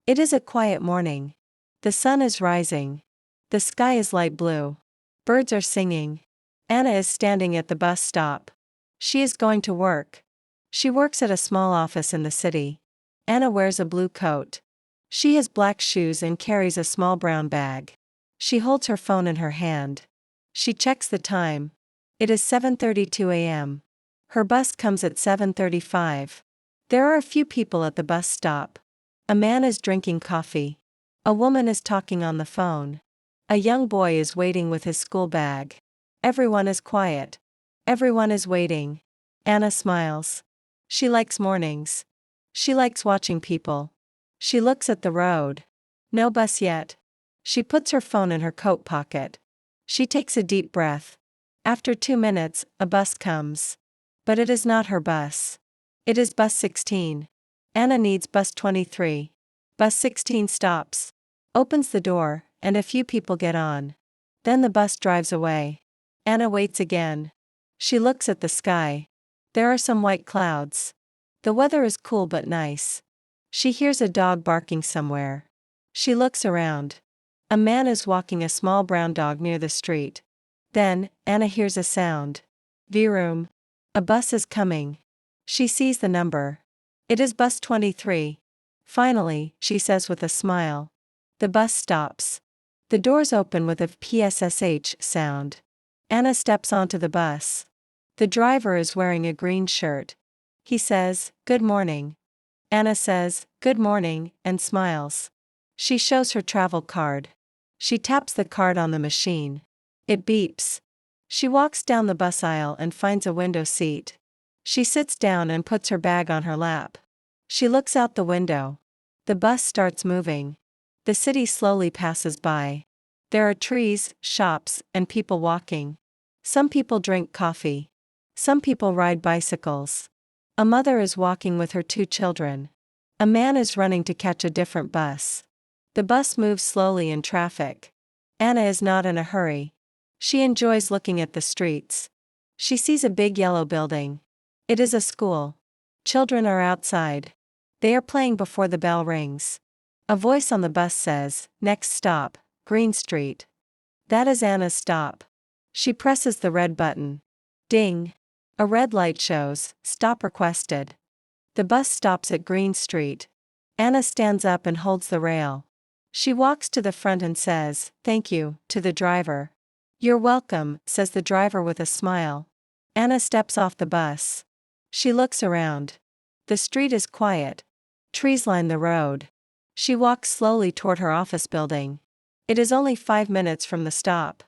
It is a quiet morning. The sun is rising. The sky is light blue. Birds are singing. Anna is standing at the bus stop. She is going to work. She works at a small office in the city. Anna wears a blue coat. She has black shoes and carries a small brown bag. She holds her phone in her hand. She checks the time. It is 7:32 a.m. Her bus comes at 7:35. There are a few people at the bus stop. A man is drinking coffee. A woman is talking on the phone. A young boy is waiting with his school bag. Everyone is quiet. Everyone is waiting. Anna smiles. She likes mornings. She likes watching people. She looks at the road. No bus yet. She puts her phone in her coat pocket. She takes a deep breath. After 2 minutes, a bus comes. But it is not her bus. It is bus 16. Anna needs bus 23. Bus 16 stops. Opens the door, and a few people get on. Then the bus drives away. Anna waits again. She looks at the sky. There are some white clouds. The weather is cool but nice. She hears a dog barking somewhere. She looks around. A man is walking a small brown dog near the street. Then, Anna hears a sound. Vroom. A bus is coming. She sees the number. It is bus 23. Finally, she says with a smile. The bus stops. The doors open with a PSSH sound. Anna steps onto the bus. The driver is wearing a green shirt. He says, "Good morning." Anna says, "Good morning," and smiles. She shows her travel card. She taps the card on the machine. It beeps. She walks down the bus aisle and finds a window seat. She sits down and puts her bag on her lap. She looks out the window. The bus starts moving. The city slowly passes by. There are trees, shops, and people walking. Some people drink coffee. Some people ride bicycles. A mother is walking with her 2 children. A man is running to catch a different bus. The bus moves slowly in traffic. Anna is not in a hurry. She enjoys looking at the streets. She sees a big yellow building. It is a school. Children are outside. They are playing before the bell rings. A voice on the bus says, "Next stop, Green Street." That is Anna's stop. She presses the red button. Ding! A red light shows, "Stop requested." The bus stops at Green Street. Anna stands up and holds the rail. She walks to the front and says, "Thank you," to the driver. "You're welcome," says the driver with a smile. Anna steps off the bus. She looks around. The street is quiet. Trees line the road. She walks slowly toward her office building. It is only 5 minutes from the stop.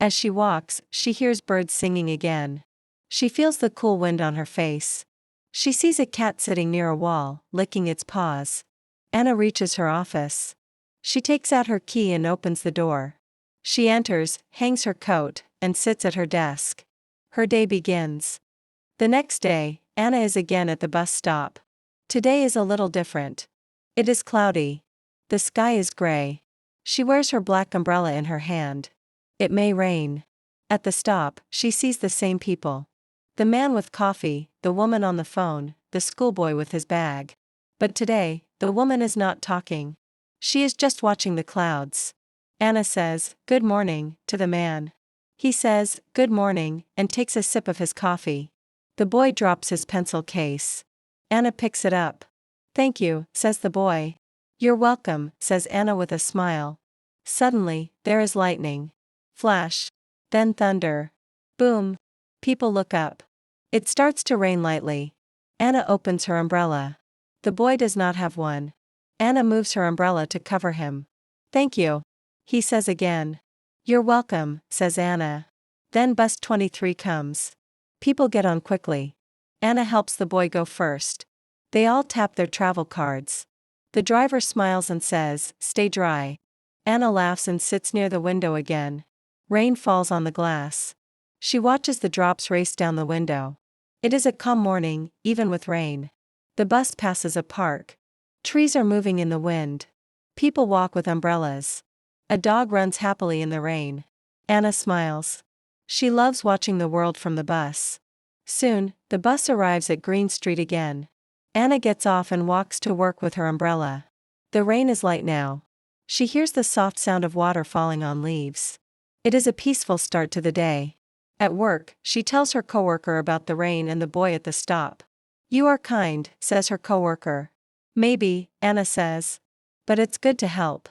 As she walks, she hears birds singing again. She feels the cool wind on her face. She sees a cat sitting near a wall, licking its paws. Anna reaches her office. She takes out her key and opens the door. She enters, hangs her coat, and sits at her desk. Her day begins. The next day, Anna is again at the bus stop. Today is a little different. It is cloudy. The sky is gray. She wears her black umbrella in her hand. It may rain. At the stop, she sees the same people. The man with coffee, the woman on the phone, the schoolboy with his bag. But today, the woman is not talking. She is just watching the clouds. Anna says, "Good morning," to the man. He says, "Good morning," and takes a sip of his coffee. The boy drops his pencil case. Anna picks it up. "Thank you," says the boy. "You're welcome," says Anna with a smile. Suddenly, there is lightning. Flash. Then thunder. Boom. People look up. It starts to rain lightly. Anna opens her umbrella. The boy does not have one. Anna moves her umbrella to cover him. "Thank you," he says again. "You're welcome," says Anna. Then bus 23 comes. People get on quickly. Anna helps the boy go first. They all tap their travel cards. The driver smiles and says, "Stay dry." Anna laughs and sits near the window again. Rain falls on the glass. She watches the drops race down the window. It is a calm morning, even with rain. The bus passes a park. Trees are moving in the wind. People walk with umbrellas. A dog runs happily in the rain. Anna smiles. She loves watching the world from the bus. Soon, the bus arrives at Green Street again. Anna gets off and walks to work with her umbrella. The rain is light now. She hears the soft sound of water falling on leaves. It is a peaceful start to the day. At work, she tells her coworker about the rain and the boy at the stop. "You are kind," says her coworker. "Maybe," Anna says. "But it's good to help."